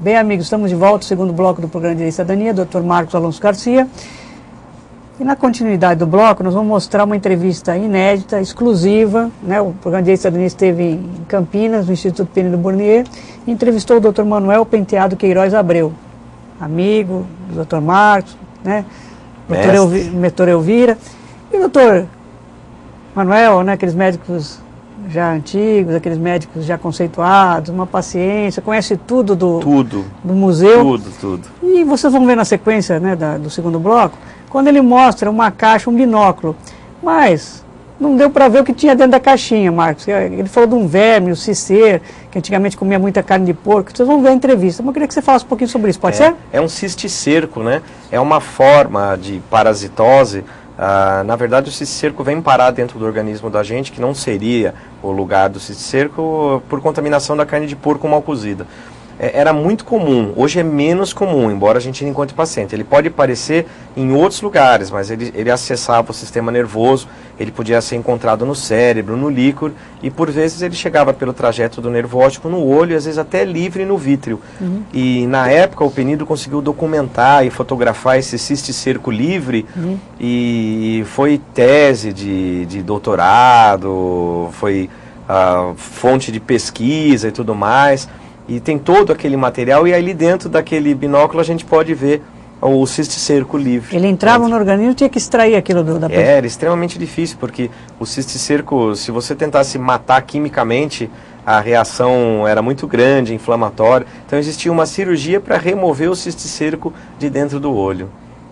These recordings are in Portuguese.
Bem, amigos, estamos de volta, segundo bloco do programa Direito e Cidadania, Dr. Marcos Alonso Garcia. E na continuidade do bloco, nós vamos mostrar uma entrevista inédita, exclusiva, né? O programa Direito e Cidadania esteve em Campinas, no Instituto Penedo Burnier, e entrevistou o Dr. Manuel Penteado Queiroz Abreu, amigo do Dr. Marcos, né? Dr. Elvira. E o Dr. Manuel, né? Aqueles médicos já antigos, aqueles médicos já conceituados, uma paciência, conhece tudo do museu. Tudo. E vocês vão ver na sequência, né, do segundo bloco, quando ele mostra uma caixa, um binóculo. Mas não deu para ver o que tinha dentro da caixinha, Marcos. Ele falou de um verme, o cicer, que antigamente comia muita carne de porco. Vocês vão ver a entrevista. Mas eu queria que você falasse um pouquinho sobre isso, pode ser? É um cisticerco, né? É uma forma de parasitose. Na verdade, o cisticerco vem parar dentro do organismo da gente, que não seria o lugar do cisticerco, por contaminação da carne de porco mal cozida. Era muito comum, hoje é menos comum, embora a gente não encontre paciente. Ele pode aparecer em outros lugares, mas ele acessava o sistema nervoso, ele podia ser encontrado no cérebro, no líquor, e por vezes ele chegava pelo trajeto do nervo óptico no olho, e às vezes até livre no vítreo. E na época o Penedo conseguiu documentar e fotografar esse cisticerco livre, e foi tese de doutorado, foi fonte de pesquisa e tudo mais. E tem todo aquele material, e ali dentro daquele binóculo a gente pode ver o cisticerco livre. Ele entrava no organismo e tinha que extrair aquilo da pessoa. Era extremamente difícil, porque o cisticerco, se você tentasse matar quimicamente, a reação era muito grande, inflamatória. Então existia uma cirurgia para remover o cisticerco de dentro do olho.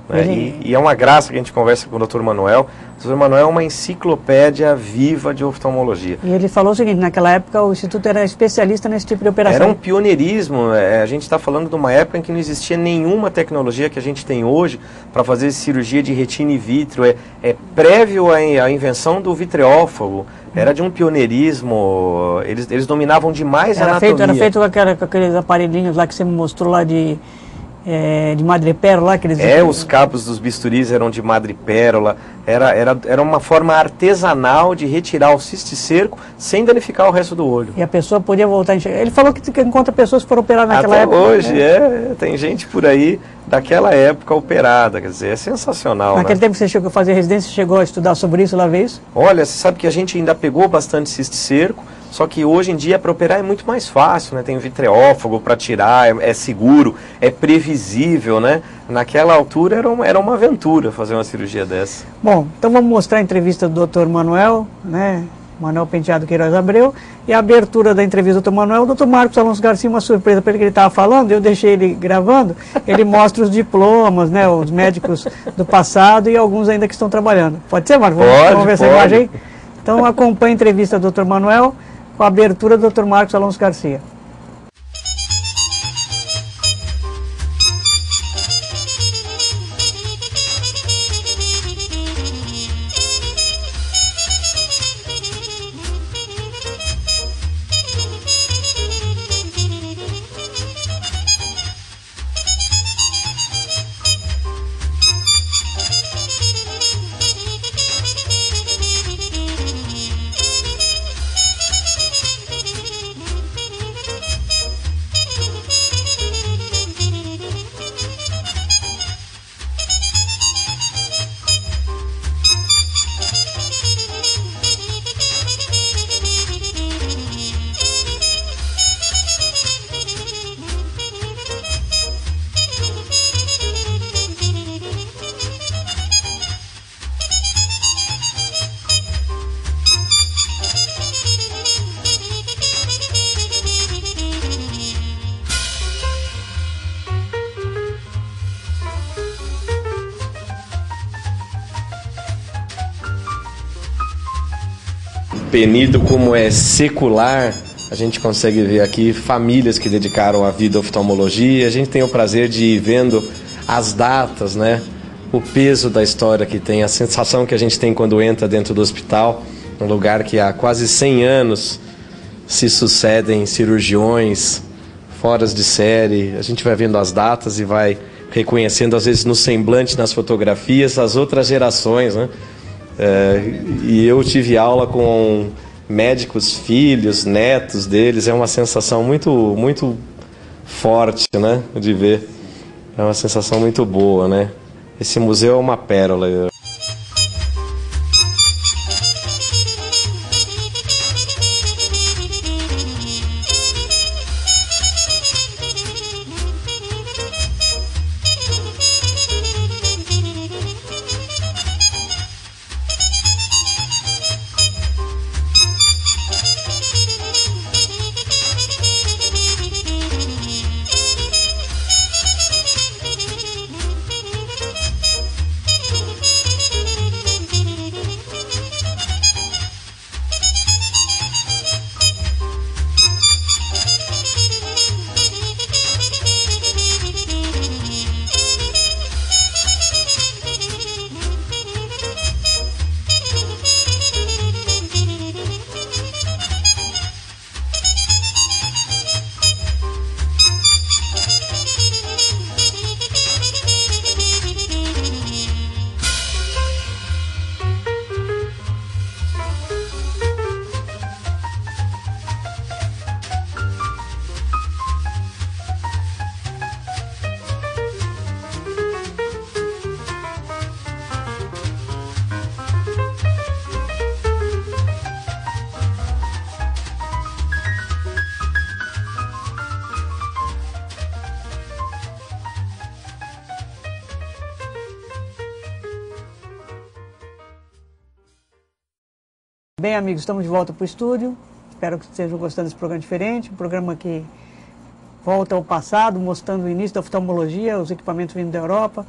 Né? E é uma graça que a gente conversa com o Dr. Manuel. O Dr. Manuel é uma enciclopédia viva de oftalmologia. E ele falou o seguinte, naquela época o Instituto era especialista nesse tipo de operação. Era um pioneirismo, a gente está falando de uma época em que não existia nenhuma tecnologia que a gente tem hoje para fazer cirurgia de retina e vítreo, é prévio à invenção do vitreófago, era de um pioneirismo, eles dominavam demais a anatomia. Era feito com aqueles aparelhinhos lá que você me mostrou lá de madrepérola. Os cabos dos bisturis eram de madrepérola, era uma forma artesanal de retirar o cisticerco sem danificar o resto do olho. E a pessoa podia voltar a enxergar. Ele falou que encontra pessoas que foram operadas naquela época. Até hoje, tem gente por aí daquela época operada, quer dizer, é sensacional. Naquele tempo que você chegou a fazer residência, você chegou a estudar sobre isso lá, vê isso? Olha, você sabe que a gente ainda pegou bastante cisticerco, só que hoje em dia para operar é muito mais fácil, né? Tem vitreófago para tirar, é seguro, é previsível, né? Naquela altura era uma aventura fazer uma cirurgia dessa. Bom, então vamos mostrar a entrevista do Dr. Manuel, né? Manuel Penteado Queiroz Abreu, e a abertura da entrevista do Dr. Manuel, o Dr. Marcos Alonso Garcia, uma surpresa para ele que ele estava falando, eu deixei ele gravando, ele mostra os diplomas, né? Os médicos do passado e alguns ainda que estão trabalhando. Pode ser, Marcos? Vamos ver essa imagem aí? Então acompanhe a entrevista do Dr. Manuel, com a abertura do Dr. Marcos Alonso Garcia. Penedo, como é secular, a gente consegue ver aqui famílias que dedicaram a vida à oftalmologia. A gente tem o prazer de ir vendo as datas, né? O peso da história que tem, a sensação que a gente tem quando entra dentro do hospital, um lugar que há quase 100 anos se sucedem cirurgiões fora de série. A gente vai vendo as datas e vai reconhecendo, às vezes no semblante, nas fotografias, as outras gerações, né? E eu tive aula com médicos, filhos, netos deles. É uma sensação muito, muito forte, né, de ver. É uma sensação muito boa, né? Esse museu é uma pérola. Bem, amigos, estamos de volta para o estúdio. Espero que estejam gostando desse programa diferente. Um programa que volta ao passado, mostrando o início da oftalmologia, os equipamentos vindo da Europa.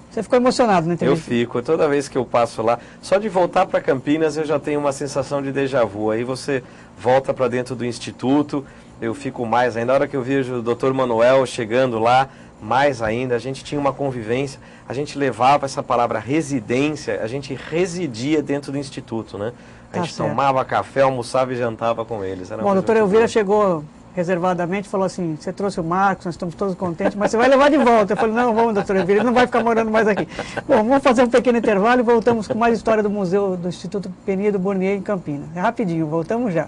Você ficou emocionado, né? Eu fico. Toda vez que eu passo lá, só de voltar para Campinas eu já tenho uma sensação de déjà vu. Aí você volta para dentro do instituto, eu fico mais ainda. Na hora que eu vejo o Dr. Manuel chegando lá, mais ainda, a gente tinha uma convivência, a gente levava essa palavra residência, a gente residia dentro do instituto, né? A gente tomava café, almoçava e jantava com eles. Bom, a doutora Elvira chegou reservadamente e falou assim, você trouxe o Marcos, nós estamos todos contentes, mas você vai levar de volta. Eu falei, não, vamos, doutora Elvira, ele não vai ficar morando mais aqui. Bom, vamos fazer um pequeno intervalo e voltamos com mais história do Museu do Instituto Penido Bornier em Campinas. É rapidinho, voltamos já.